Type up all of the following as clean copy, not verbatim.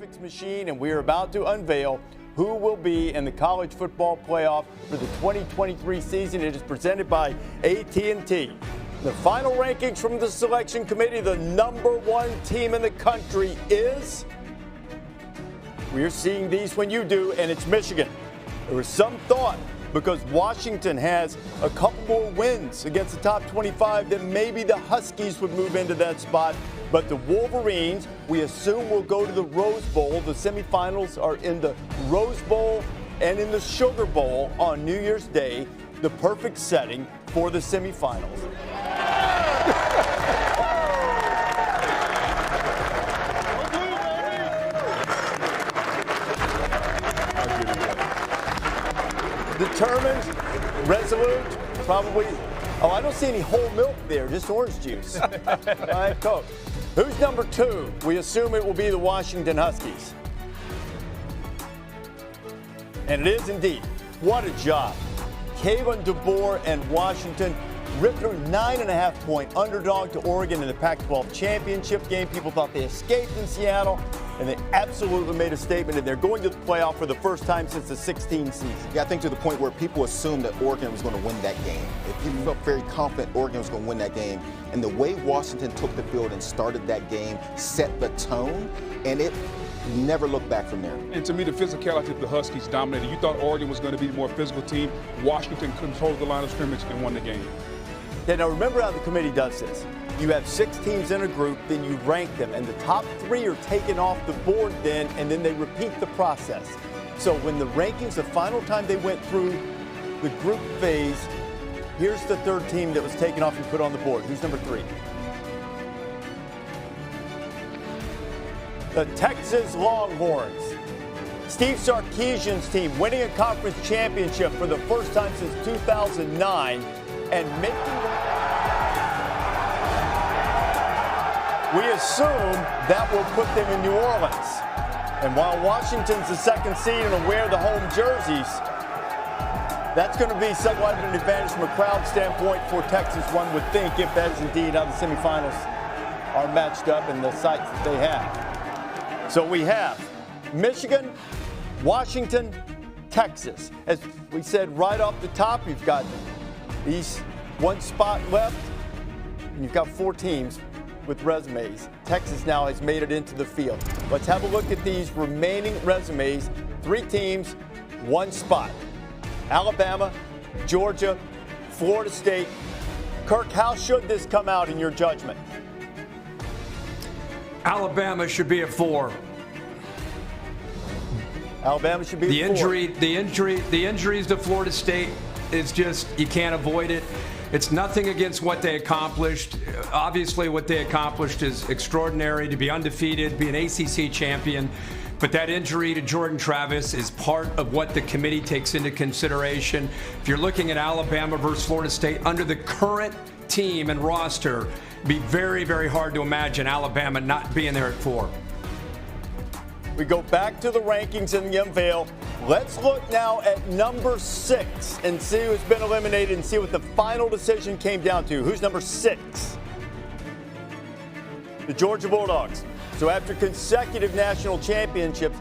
X machine, and we are about to unveil who will be in the college football playoff for the 2023 season. It is presented by AT&T. The final rankings from the selection committee, the #1 team in the country is, we're seeing these when you do, and it's Michigan. There was some thought, because Washington has a couple more wins against the top 25, that maybe the Huskies would move into that spot. But the Wolverines, we assume, will go to the Rose Bowl. The semifinals are in the Rose Bowl and in the Sugar Bowl on New Year's Day, the perfect setting for the semifinals. Determined, resolute, probably. Oh, I don't see any whole milk there, just orange juice. Diet Coke. Who's number 2? We assume it will be the Washington Huskies. And it is indeed. What a job. Kalen DeBoer and Washington ripped through 9.5-point underdog to Oregon in the Pac-12 championship game. People thought they escaped in Seattle, and they absolutely made a statement, and they're going to the playoff for the first time since the 16 season. Yeah, I think to the point where people assumed that Oregon was going to win that game. If you felt very confident Oregon was going to win that game, and the way Washington took the field and started that game set the tone, and it never looked back from there. And to me, the physicality of the Huskies dominated. You thought Oregon was going to be the more physical team. Washington controlled the line of scrimmage and won the game. Okay, now remember how the committee does this. You have 6 teams in a group, then you rank them, and the top 3 are taken off the board then, and then they repeat the process. So when the rankings, the final time they went through the group phase, here's the 3rd team that was taken off and put on the board. Who's number 3? The Texas Longhorns. Steve Sarkisian's team winning a conference championship for the first time since 2009 and making... We assume that will put them in New Orleans. And while Washington's the 2nd seed and will wear the home jerseys, that's going to be somewhat of an advantage from a crowd standpoint for Texas, one would think, if that is indeed how the semifinals are matched up and the sites that they have. So we have Michigan, Washington, Texas. As we said right off the top, you've got these 1 spot left, and you've got 4 teams with resumes. Texas now has made it into the field. Let's have a look at these remaining resumes. 3 teams, 1 spot. Alabama, Georgia, Florida State. Kirk, how should this come out in your judgment? Alabama should be at 4. Alabama should be at 4. The injuries to Florida State is just, you can't avoid it. It's nothing against what they accomplished. Obviously, what they accomplished is extraordinary, to be undefeated, be an ACC champion. But that injury to Jordan Travis is part of what the committee takes into consideration. If you're looking at Alabama versus Florida State, under the current team and roster, it'd be very, very hard to imagine Alabama not being there at 4. We go back to the rankings in the unveil. Let's look now at number 6 and see who's been eliminated and see what the final decision came down to. Who's number 6? The Georgia Bulldogs. So after consecutive national championships,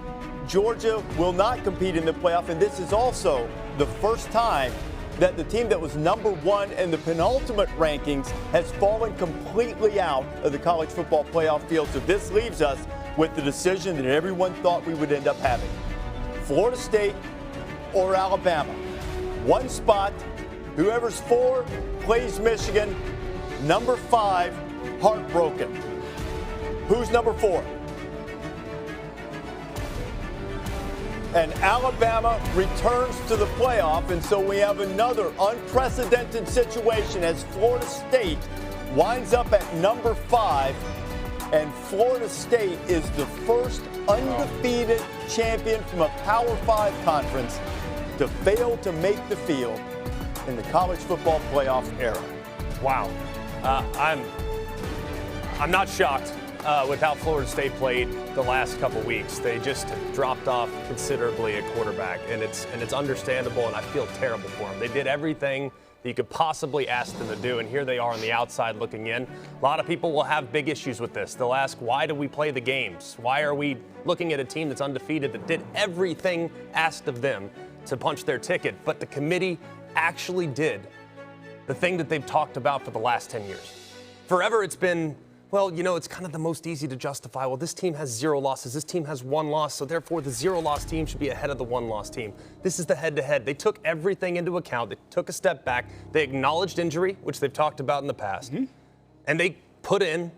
Georgia will not compete in the playoff, and this is also the first time that the team that was number 1 in the penultimate rankings has fallen completely out of the college football playoff field. So this leaves us with the decision that everyone thought we would end up having. Florida State or Alabama. 1 spot. Whoever's 4 plays Michigan. Number 5, heartbroken. Who's number 4? And Alabama returns to the playoff, and so we have another unprecedented situation as Florida State winds up at number 5. And Florida State is the first undefeated champion from a Power 5 conference to fail to make the field in the college football playoff era. Wow. I'm not shocked with how Florida State played the last couple weeks. They just dropped off considerably at quarterback, and it's understandable, and I feel terrible for them. They did everything that you could possibly ask them to do, and here they are on the outside looking in. A lot of people will have big issues with this. They'll ask, why do we play the games? Why are we looking at a team that's undefeated that did everything asked of them to punch their ticket? But the committee actually did the thing that they've talked about for the last 10 years. Forever it's been, well, you know, it's kind of the most easy to justify. Well, this team has 0 losses. This team has 1 loss. So therefore, the 0-loss team should be ahead of the 1-loss team. This is the head-to-head. They took everything into account. They took a step back. They acknowledged injury, which they've talked about in the past. And they put in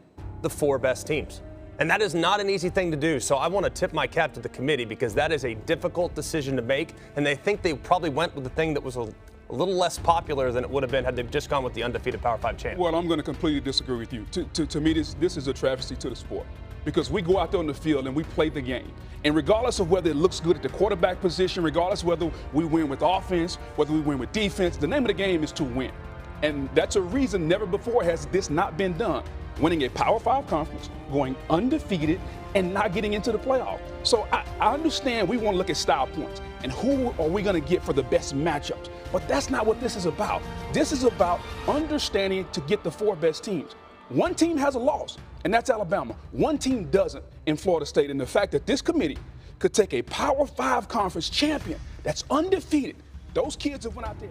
the 4 best teams. And that is not an easy thing to do. So I want to tip my cap to the committee because that is a difficult decision to make. And they think they probably went with the thing that was a little less popular than it would have been had they just gone with the undefeated Power 5 champ. Well, I'm going to completely disagree with you. To me, this is a travesty to the sport because we go out there on the field and we play the game. And regardless of whether it looks good at the quarterback position, regardless of whether we win with offense, whether we win with defense, the name of the game is to win. And that's a reason never before has this not been done. Winning a Power 5 conference, going undefeated, and not getting into the playoff. So I understand we want to look at style points and who are we going to get for the best matchups. But that's not what this is about. This is about understanding to get the 4 best teams. One team has a loss, and that's Alabama. One team doesn't in Florida State. And the fact that this committee could take a Power 5 conference champion that's undefeated, those kids have went out there